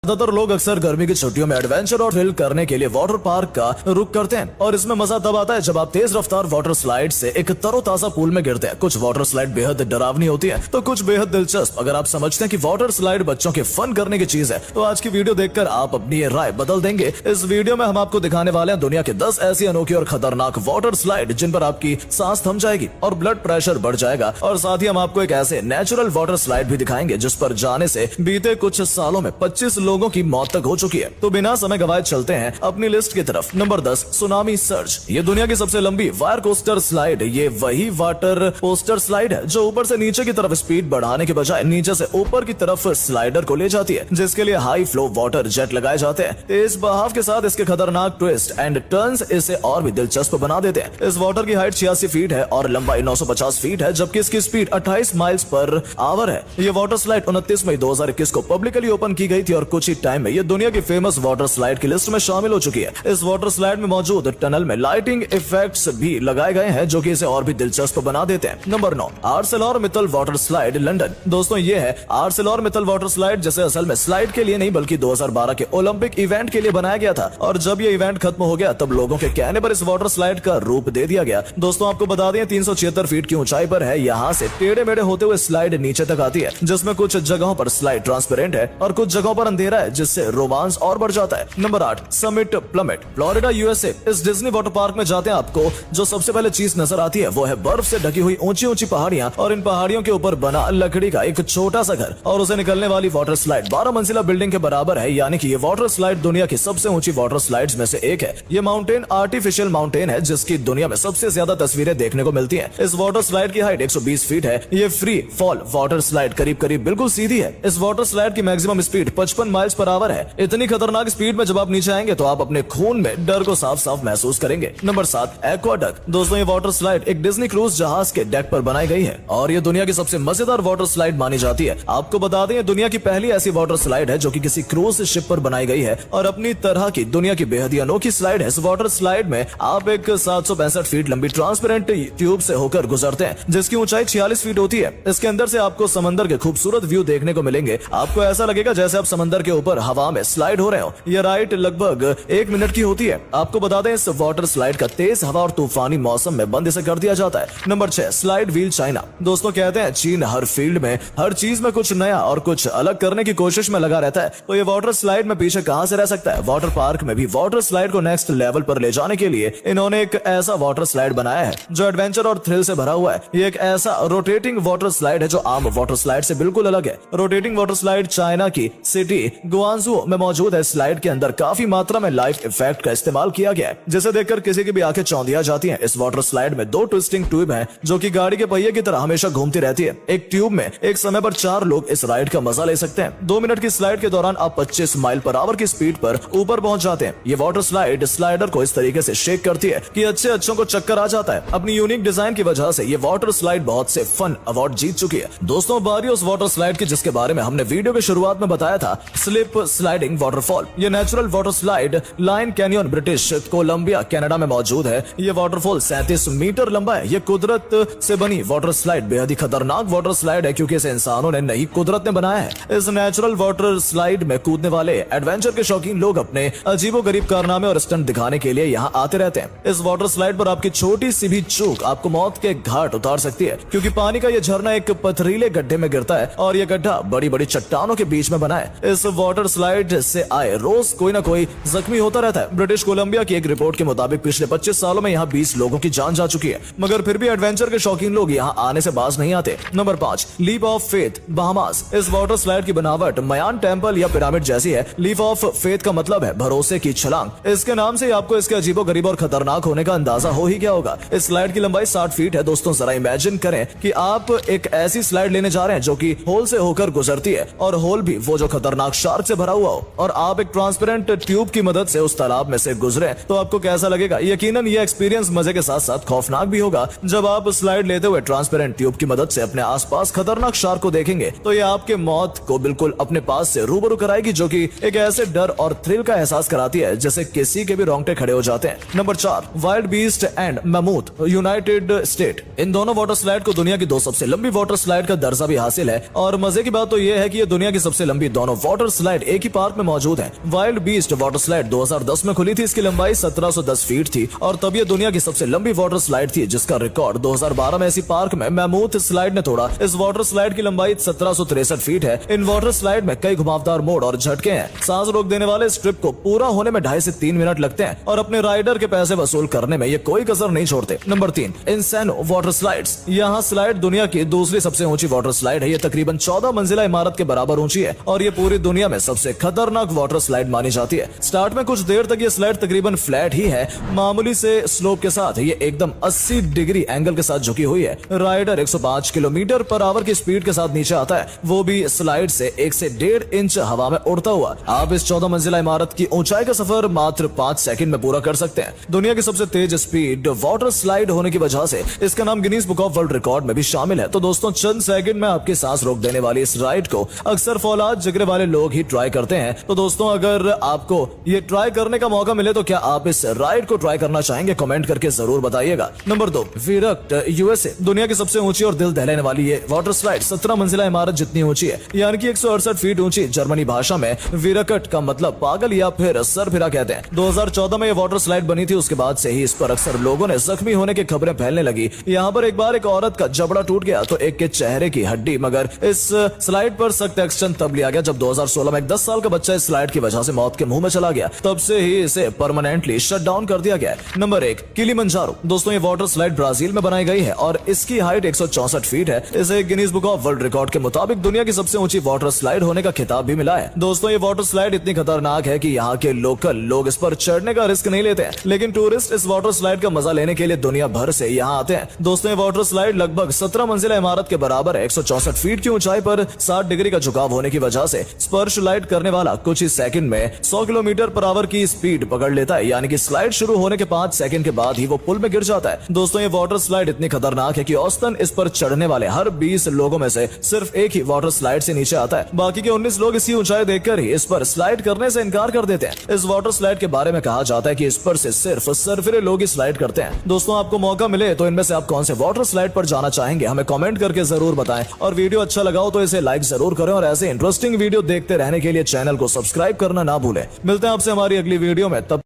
ज्यादातर लोग अक्सर गर्मी की छुट्टियों में एडवेंचर और थ्रिल करने के लिए वाटर पार्क का रुख करते हैं और इसमें मजा तब आता है जब आप तेज रफ्तार वाटर स्लाइड से एक तरोताजा पूल में गिरते हैं। कुछ वाटर स्लाइड बेहद डरावनी होती है तो कुछ बेहद दिलचस्प। अगर आप समझते हैं कि वाटर स्लाइड बच्चों के फन करने की चीज है तो आज की वीडियो देखकर आप अपनी ये राय बदल देंगे। इस वीडियो में हम आपको दिखाने वाले हैं दुनिया के 10 ऐसी अनोखी और खतरनाक वाटर स्लाइड जिन पर आपकी सांस थम जाएगी और ब्लड प्रेशर बढ़ जाएगा। और साथ ही हम आपको एक ऐसे नेचुरल वाटर स्लाइड भी दिखाएंगे जिस पर जाने से बीते कुछ सालों में 25 लोगों की मौत तक हो चुकी है। तो बिना समय गवाए चलते हैं अपनी लिस्ट की तरफ। Number 10, tsunami surge. ये दुनिया की सबसे लंबी वायर कोस्टर स्लाइड। ये वही वाटर कोस्टर स्लाइड है जो ऊपर से नीचे की तरफ स्पीड बढ़ाने के बजाय नीचे से ऊपर की तरफ स्लाइडर को ले जाती है, जिसके लिए हाई फ्लो वाटर जेट लगाए जाते हैं। तेज बहाव के साथ इसके खतरनाक ट्विस्ट एंड टर्न्स इसे और भी दिलचस्प बना देते हैं। इस वाटर की हाइट 86 फीट है और लंबाई 950 फीट है, जबकि इसकी स्पीड 28 माइल्स पर आवर है। ये वाटर स्लाइड 29 मई 2021 को पब्लिकली ओपन की गई थी और कुछ ही टाइम में ये दुनिया की फेमस वाटर स्लाइड की लिस्ट में शामिल हो चुकी है। इस वाटर स्लाइड में मौजूद टनल में लाइटिंग इफेक्ट्स भी लगाए गए हैं जो कि इसे और भी दिलचस्प बना देते हैं। Number 9, ArcelorMittal water slide, London. दोस्तों ये है आर्सेलॉरमित्तल वाटर स्लाइड, जिसे असल में स्लाइड के लिए नहीं बल्कि 2012 के ओलंपिक इवेंट के लिए बनाया गया था। और जब ये इवेंट खत्म हो गया तब लोगों के कहने पर इस वाटर स्लाइड का रूप दे दिया गया। दोस्तों आपको बता दें 376 फीट की ऊंचाई पर है। यहाँ से टेढ़े मेढ़े होते हुए स्लाइड नीचे तक आती है, जिसमें कुछ जगहों पर स्लाइड ट्रांसपेरेंट है और कुछ जगहों पर अंधेरा है, जिससे रोमांस और बढ़ जाता है। Number 8, summit plummet, Florida USA. इस डिज्नी वाटर पार्क में जाते हैं आपको जो सबसे पहले चीज नजर आती है वो है बर्फ से ढकी हुई ऊंची ऊंची पहाड़ियां और इन पहाड़ियों के ऊपर बना लकड़ी का एक छोटा सा घर और उसे निकलने वाली वाटर स्लाइड 12 मंजिला बिल्डिंग के बराबर है। यानी कि ये वाटर स्लाइड दुनिया की सबसे ऊंची वाटर स्लाइड्स में से एक है। ये माउंटेन आर्टिफिशियल माउंटेन है जिसकी दुनिया में सबसे ज्यादा तस्वीरें देखने को मिलती हैं। इस वाटर स्लाइड की हाइट 120 फीट है। ये फ्री फॉल वाटर स्लाइड करीब करीब बिल्कुल सीधी है। इस वाटर स्लाइड की maximum speed 55 miles per hour है। इतनी खतरनाक स्पीड में जब आप नीचे आएंगे तो आप अपने खून में डर को साफ साफ महसूस करेंगे। Number 7, aqueduct. दोस्तों ये वाटर स्लाइड एक डिज्नी क्रूज जहाज के डेक पर बनाई गई है और ये दुनिया की सबसे मजेदार वाटर स्लाइड मानी जाती है। आपको बता दें ये दुनिया की पहली ऐसी वाटर स्लाइड है जो कि किसी क्रूज शिप पर बनाई गई है और अपनी तरह की दुनिया की बेहद ही अनोखी स्लाइड है। इस वाटर स्लाइड में आप एक 765 फीट लंबी ट्रांसपेरेंट ट्यूब से होकर गुजरते हैं जिसकी ऊंचाई 46 फीट होती है। इसके अंदर से आपको समंदर के खूबसूरत व्यू देखने को मिलेंगे। आपको ऐसा लगेगा जैसे आप समंदर के ऊपर हवा में स्लाइड हो रहे हो। यह राइड लगभग 1 मिनट की होती है। आपको बता दें इस वाटर स्लाइड का तेज हवा और तूफानी मौसम में बंद इसे कर दिया जाता है। Number 6, slide wheel, China. दोस्तों कहते हैं चीन हर फील्ड में हर चीज में कुछ नया और कुछ अलग करने की कोशिश में लगा रहता है, तो ये वाटर स्लाइड में पीछे कहां से रह सकता है। वाटर पार्क में भी वाटर स्लाइड को नेक्स्ट लेवल पर ले जाने के लिए इन्होंने एक ऐसा वाटर स्लाइड बनाया है जो एडवेंचर और थ्रिल से भरा हुआ है। ये एक ऐसा रोटेटिंग वाटर स्लाइड है जो आम वाटर स्लाइड से बिल्कुल अलग है। रोटेटिंग वाटर स्लाइड चाइना की सिटी गुआंगझू में मौजूद है। स्लाइड के अंदर काफी मात्रा में लाइट इफेक्ट का इस्तेमाल किया गया है जिसे देखकर किसी की भी आंखें चौंधिया जाती हैं। इस वाटर स्लाइड में 2 ट्विस्टिंग ट्यूब हैं जो कि गाड़ी के पहिए की तरह हमेशा घूमती रहती है। एक ट्यूब में एक समय पर 4 लोग इस राइड का मजा ले सकते हैं। 2 मिनट की स्लाइड के दौरान आप 25 माइल पर आवर की स्पीड पर ऊपर पहुंच जाते हैं। ये वाटर स्लाइड स्लाइडर को इस तरीके से शेक करती है कि अच्छों को चक्कर आ जाता है। अपनी यूनिक डिजाइन की वजह से ये वाटर स्लाइड बहुत से फन अवार्ड जीत चुकी है। दोस्तों बारी उस वाटर स्लाइड की जिसके बारे में हमने वीडियो के शुरुआत में बताया था, स्लिप स्लाइडिंग वाटरफॉल। ये natural water slide line canyon British Columbia Canada में मौजूद है। ये वाटरफॉल 37 मीटर लंबा है। ये कुदरत से बनी वाटर स्लाइड बेहद ही खतरनाक वाटर स्लाइड है क्योंकि इसे इंसानों ने नहीं कुदरत ने बनाया है। इस नेचुरल वाटर स्लाइड में कूदने वाले एडवेंचर के शौकीन लोग अपने अजीबोगरीब कारनामे और स्टंट दिखाने के लिए यहाँ आते रहते हैं। इस वाटर स्लाइड पर आपकी छोटी सी भी चूक आपको मौत के घाट उतार सकती है क्योंकि पानी का यह झरना एक पथरीले गड्ढे में गिरता है और यह गड्ढा बड़ी बड़ी चट्टानों के बीच में बना है। इस वाटर स्लाइड से आए रोज कोई ना कोई जख्मी होता रहता है। ब्रिटिश कोलंबिया की एक रिपोर्ट के मुताबिक पिछले 25 सालों में यहाँ 20 लोगों की जान जा चुकी है, मगर फिर भी एडवेंचर के शौकीन लोग यहाँ आने से बाज नहीं आते। Number 5, leap of faith, Bahamas. इस वाटर स्लाइड की बनावट मयान टेम्पल या पिरामिड जैसी है। लीप ऑफ फेथ का मतलब है भरोसे की छलांग। इसके नाम से आपको इसके अजीबोगरीब और खतरनाक होने का अंदाजा हो ही गया होगा। इस स्लाइड की लंबाई 60 फीट है। दोस्तों जरा इमेजिन करें कि आप एक ऐसी स्लाइड लेने जा रहे हैं जो कि होल से होकर गुजरती है और होल भी वो जो खतरनाक शार्क से भरा हुआ हो और आप एक ट्रांसपेरेंट ट्यूब की मदद से उस तालाब में से गुजरे तो आपको कैसा लगेगा। यकीनन ये एक्सपीरियंस मजे के साथ साथ खौफनाक भी होगा। जब आप स्लाइड लेते हुए ट्रांसपेरेंट ट्यूब की मदद से अपने आसपास खतरनाक शार्क को देखेंगे तो ये आपके मौत को बिल्कुल अपने पास से रूबरू कराएगी, जो कि एक ऐसे डर और थ्रिल का एहसास कराती है जैसे किसी के भी रोंगटे खड़े हो जाते हैं। Number 4, wild beast and mammoth, United State. इन दोनों वाटर स्लाइड को दुनिया की 2 सबसे लंबी वाटर स्लाइड का दर्जा भी हासिल है और मजे की बात तो यह है कि ये दुनिया की सबसे लंबी दोनों वाटर स्लाइड एक ही पार्क में मौजूद है। वाइल्ड बीस्ट वाटर स्लाइड 2010 में खुली थी। इसकी लंबाई 1710 फीट थी और तब ये दुनिया की सबसे लंबी वाटर स्लाइड थी, जिसका रिकॉर्ड 2012 में इसी पार्क में मैमूथ स्लाइड ने तोड़ा। इस वाटर स्लाइड की लंबाई 1763 फीट है। इन वाटर स्लाइड में कई घुमावदार मोड़ और झटके हैं। सांस रोक देने वाले इस ट्रिप को पूरा होने में 2.5 से 3 मिनट लगते हैं और अपने राइडर के पैसे वसूल करने में ये कोई कसर नहीं छोड़ते। Number 3, Insano water slides. यहाँ स्लाइड दुनिया की दूसरी सबसे ऊंची वाटर स्लाइड है। ये तकरीबन 14 मंजिला इमारत के बराबर ऊंची है और ये पूरी दुनिया में सबसे खतरनाक वाटर स्लाइड मानी जाती है। स्टार्ट में कुछ देर तक ये स्लाइड तकरीबन फ्लैट ही है, मामूली से स्लोप के साथ। ये एकदम 80 डिग्री एंगल के साथ झुकी हुई है। राइडर 105 किलोमीटर पर आवर की स्पीड के साथ नीचे आता है, वो भी स्लाइड से 1 से 1.5 इंच हवा में उड़ता हुआ। आप इस 14 मंजिला इमारत की ऊंचाई का सफर मात्र 5 सेकंड में पूरा कर सकते हैं। दुनिया की सबसे तेज स्पीड वाटर स्लाइड होने की वजह से इसका नाम Guinness book of world record में भी शामिल है। तो दोस्तों, चंद सेकंड में आपकी सांस रोक देने वाली इस राइड को अक्सर फौलाद जिगरे वाले लोग ही ट्राई करते हैं। तो दोस्तों, अगर आपको ये ट्राई करने का मौका मिले तो क्या आप इस राइड को ट्राई करना चाहेंगे? कमेंट करके जरूर बताइएगा। Number 2, Verrückt USA. दुनिया की सबसे ऊंची और दिल दहलाने वाली ये वाटर स्लाइड 17 मंजिला इमारत जितनी ऊंची है, यानी कि 168 फीट ऊंची। जर्मनी भाषा में विरकट का मतलब पागल या फिर सरफिरा कहते हैं। 2014 में ये वाटर स्लाइड बनी थी। उसके बाद से ही इस पर अक्सर लोगों ने जख्मी होने की खबरें फैलने लगी। यहाँ पर एक बार एक औरत का जबड़ा टूट गया तो एक के चेहरे की हड्डी। मगर इस स्लाइड पर सख्त एक्शन तब लिया गया जब 2016 में एक 10 साल का बच्चा इस स्लाइड की वजह से मौत के मुंह में चला गया। तब से ही इसे परमानेंटली शट डाउन कर दिया गया है। Number 1, Kilimanjaro. दोस्तों, ये वाटर स्लाइड ब्राजील में बनाई गई है और इसकी हाइट 164 फीट है। इसे Guinness book of world record के मुताबिक दुनिया की सबसे ऊंची वाटर स्लाइड होने का खिताब भी मिला है। दोस्तों, ये वाटर स्लाइड इतनी खतरनाक है कि यहाँ के लोकल लोग इस पर चढ़ने का रिस्क नहीं लेते हैं, लेकिन टूरिस्ट इस वाटर स्लाइड का मजा लेने के लिए दुनिया भर से यहाँ आते हैं। दोस्तों, ये वाटर स्लाइड लगभग 17 मंजिला इमारत के बराबर है। 164 फीट की ऊंचाई पर 60 डिग्री का झुकाव होने की वजह से स्पर्श लाइट करने वाला कुछ ही सेकंड में 100 किलोमीटर पर आवर की स्पीड पकड़ लेता है, यानी कि स्लाइड शुरू होने के 5 सेकंड के बाद ही वो पुल में गिर जाता है। दोस्तों, ये वाटर स्लाइड इतनी खतरनाक है कि औसतन इस पर चढ़ने वाले हर 20 लोगों में से सिर्फ एक ही वाटर स्लाइड से नीचे आता है। बाकी के 19 लोग इसी ऊंचाई देखकर ही इस पर स्लाइड करने से इनकार कर देते हैं। इस वाटर स्लाइड के बारे में कहा जाता है कि इस पर से सिर्फ सरफिरे लोग ही स्लाइड करते हैं। दोस्तों, आपको मौका मिले तो इनमें से आप कौन से वाटर स्लाइड पर जाना चाहेंगे? हमें कमेंट करके जरूर बताएं और वीडियो अच्छा लगा हो तो इसे लाइक जरूर करें और ऐसे इंटरेस्टिंग वीडियो देखते रहने के लिए चैनल को सब्सक्राइब करना ना भूलें। मिलते हैं आपसे हमारी अगली वीडियो में। तब